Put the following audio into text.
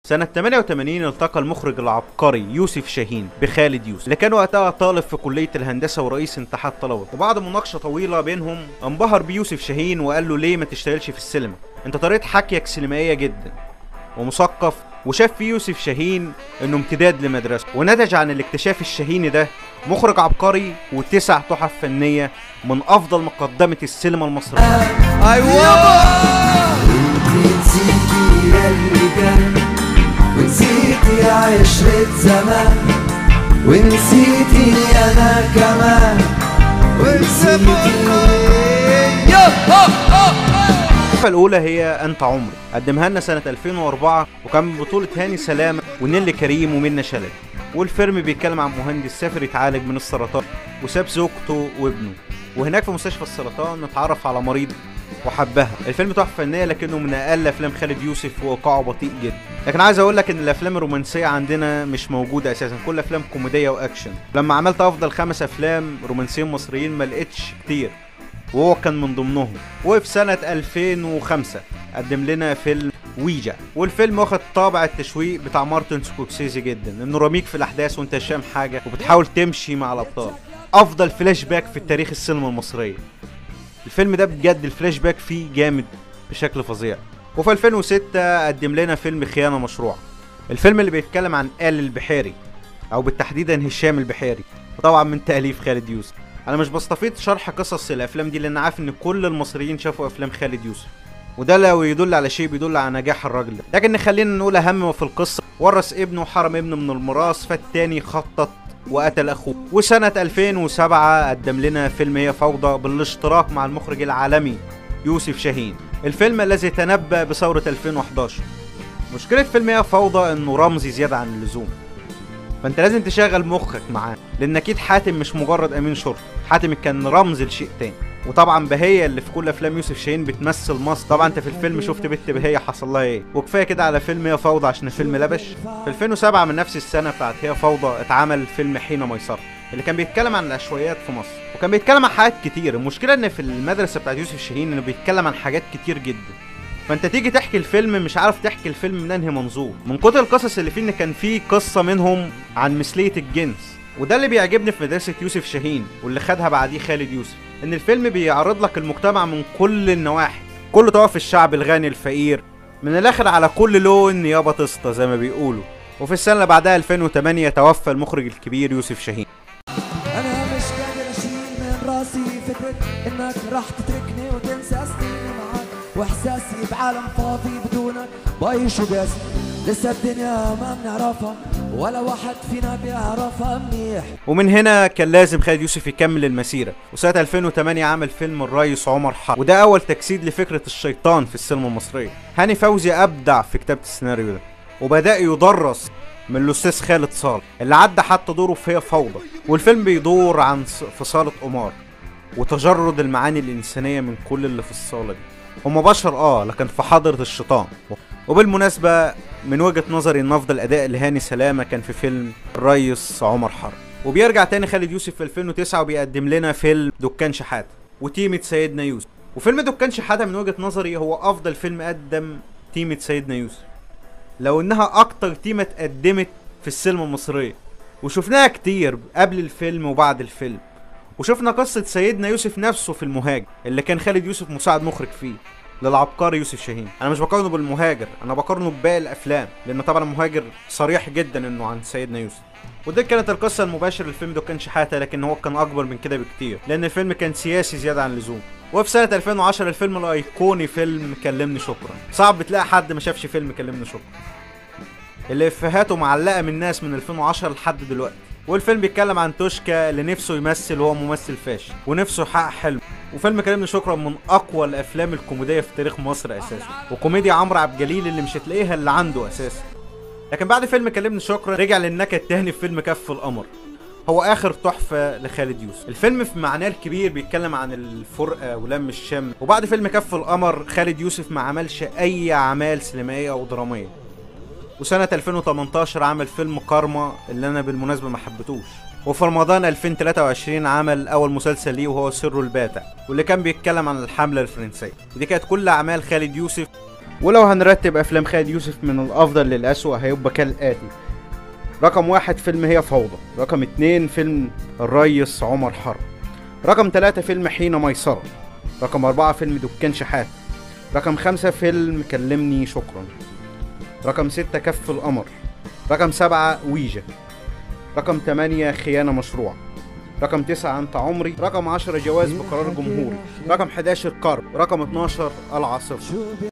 سنة 88 التقى المخرج العبقري يوسف شاهين بخالد يوسف اللي كان وقتها طالب في كلية الهندسة ورئيس اتحاد طلبة، وبعد مناقشة طويلة بينهم انبهر بيوسف شاهين وقال له ليه ما تشتغلش في السينما؟ انت طريقة حكيك سينمائية جدا ومثقف، وشاف في يوسف شاهين انه امتداد لمدرسته، ونتج عن الاكتشاف الشاهيني ده مخرج عبقري و9 تحف فنية من افضل مقدمة السينما المصرية. ونسيتي عشرة زمان، ونسيتي أنا كمان، الحلقة الأولى هي أنت عمري، قدمها لنا سنة 2004 وكان من بطولة هاني سلامة ونيلي كريم ومنى شلبي، والفيلم بيتكلم عن مهندس سافر يتعالج من السرطان وساب زوجته وابنه، وهناك في مستشفى السرطان اتعرف على مريض وحبها. الفيلم تحفه فنيه لكنه من اقل افلام خالد يوسف وايقاعه بطيء جدا، لكن عايز اقول لك ان الافلام الرومانسيه عندنا مش موجوده اساسا، كل افلام كوميديه واكشن. لما عملت افضل 5 افلام رومانسيين مصريين ما لقيتش كتير وهو كان من ضمنهم. وفي سنه 2005 قدم لنا فيلم ويجا، والفيلم واخد طابع التشويق بتاع مارتن سكورسيزي جدا، انه رميك في الاحداث وانت مش فاهم حاجه وبتحاول تمشي مع الابطال. افضل فلاش باك في تاريخ السينما المصريه الفيلم ده، بجد الفلاش باك فيه جامد بشكل فظيع. وفي 2006 قدم لنا فيلم خيانة مشروعة، الفيلم اللي بيتكلم عن آل البحيري او بالتحديدا هشام البحيري، وطبعا من تأليف خالد يوسف. انا مش بستفيض شرح قصص الافلام دي لان عارف ان كل المصريين شافوا افلام خالد يوسف، وده لو يدل على شيء بيدل على نجاح الراجل ده. لكن خلينا نقول اهم ما في القصة، ورث ابنه وحرم ابنه من الميراث، فالتاني خطط وقتل اخوه. وسنة 2007 قدم لنا فيلم هي فوضى بالاشتراك مع المخرج العالمي يوسف شاهين، الفيلم الذي تنبأ بثورة 2011. مشكلة فيلم هي فوضى انه رمزي زيادة عن اللزوم، فانت لازم تشغل مخك معاه، لان اكيد حاتم مش مجرد امين شرطة، حاتم كان رمز لشيء تاني. وطبعا بهية اللي في كل افلام يوسف شاهين بتمثل مصر، طبعا انت في الفيلم شفت بنت بهية حصل لها ايه، وكفايه كده على فيلم هي فوضى عشان الفيلم لبش. في 2007 من نفس السنه بتاعت هي فوضى اتعمل فيلم حين ميسرة اللي كان بيتكلم عن العشوائيات في مصر، وكان بيتكلم عن حاجات كتير. المشكله ان في المدرسه بتاعت يوسف شاهين انه بيتكلم عن حاجات كتير جدا، فانت تيجي تحكي الفيلم مش عارف تحكي الفيلم من انهي منظور من كتر القصص اللي فيه. ان كان فيه قصه منهم عن مثليه الجنس، وده اللي بيعجبني في مدرسه يوسف شاهين واللي خدها بعديه خالد يوسف، ان الفيلم بيعرض لك المجتمع من كل النواحي، كل طوائف الشعب، الغني الفقير، من الاخر على كل لون يابا تسطى زي ما بيقولوا. وفي السنه اللي بعدها 2008 توفى المخرج الكبير يوسف شاهين. أنا مش قادر أشيل من راسي فكرة إنك راح تتركني وتنسى سنيني معاك، وإحساسي بعالم فاضي بدونك بعيش وقاسي. لسه الدنيا ما بنعرفها ولا واحد فينا بيعرفها منيح. ومن هنا كان لازم خالد يوسف يكمل المسيرة، وسنة 2008 عمل فيلم الريس عمر حرب، وده أول تجسيد لفكرة الشيطان في السينما المصرية. هاني فوزي أبدع في كتابة السيناريو ده، وبدأ يدرس من الأستاذ خالد صالح اللي عدى حتى دوره في هي فوضى. والفيلم بيدور عن في صالة قمار وتجرد المعاني الإنسانية من كل اللي في الصالة دي. هما بشر لكن في حضرة الشيطان. وبالمناسبة من وجهة نظري ان افضل اداء لهاني سلامة كان في فيلم الريس عمر حرب. وبيرجع تاني خالد يوسف في 2009 وبيقدم لنا فيلم دكان شحاتة وتيمة سيدنا يوسف. وفيلم دكان شحاتة من وجهة نظري هو افضل فيلم قدم تيمة سيدنا يوسف، لو انها اكتر تيمة اتقدمت في السينما المصرية، وشفناها كتير قبل الفيلم وبعد الفيلم. وشفنا قصة سيدنا يوسف نفسه في المهاجر اللي كان خالد يوسف مساعد مخرج فيه للعبقري يوسف شاهين. انا مش بقارنه بالمهاجر، انا بقارنه بباقي الافلام، لان طبعا المهاجر صريح جدا انه عن سيدنا يوسف. ودي كانت القصه المباشره للفيلم دكان شحاته، لكن هو كان اكبر من كده بكتير لان الفيلم كان سياسي زياده عن اللزوم. وفي سنه 2010 الفيلم الايقوني فيلم كلمني شكرا. صعب تلاقي حد ما شافش فيلم كلمني شكرا، اللي افهاته معلقه من الناس من 2010 لحد دلوقتي. والفيلم بيتكلم عن توشكا اللي نفسه يمثل وهو ممثل فاشل ونفسه يحقق حلمه. وفيلم كلمني شكرا من اقوى الافلام الكوميديه في تاريخ مصر اساسا، وكوميديا عمرو عبد الجليل اللي مش هتلاقيها اللي عنده اساسا. لكن بعد فيلم كلمني شكرا رجع للنكد تاني في فيلم كف القمر، هو اخر تحفه لخالد يوسف. الفيلم في معناه الكبير بيتكلم عن الفرقه ولم الشمل. وبعد فيلم كف القمر خالد يوسف ما عملش اي اعمال سينمائيه او دراميه. وسنة 2018 عمل فيلم كارما اللي انا بالمناسبة ما حبيتوش. وفي رمضان 2023 عمل اول مسلسل ليه وهو سر الباتع، واللي كان بيتكلم عن الحملة الفرنسية. ودي كانت كل اعمال خالد يوسف ولو هنرتب افلام خالد يوسف من الافضل للاسوأ هيبقى كالاتي: رقم 1 فيلم هي فوضى، رقم 2 فيلم الريس عمر حرب، رقم 3 فيلم حين ميسرة، رقم 4 فيلم دكان شحات، رقم 5 فيلم كلمني شكرا، رقم 6 كف القمر، رقم 7 ويجا، رقم 8 خيانة مشروع، رقم 9 انت عمري، رقم 10 جواز بقرار جمهوري، رقم 11 كرب، رقم 12 العاصفة.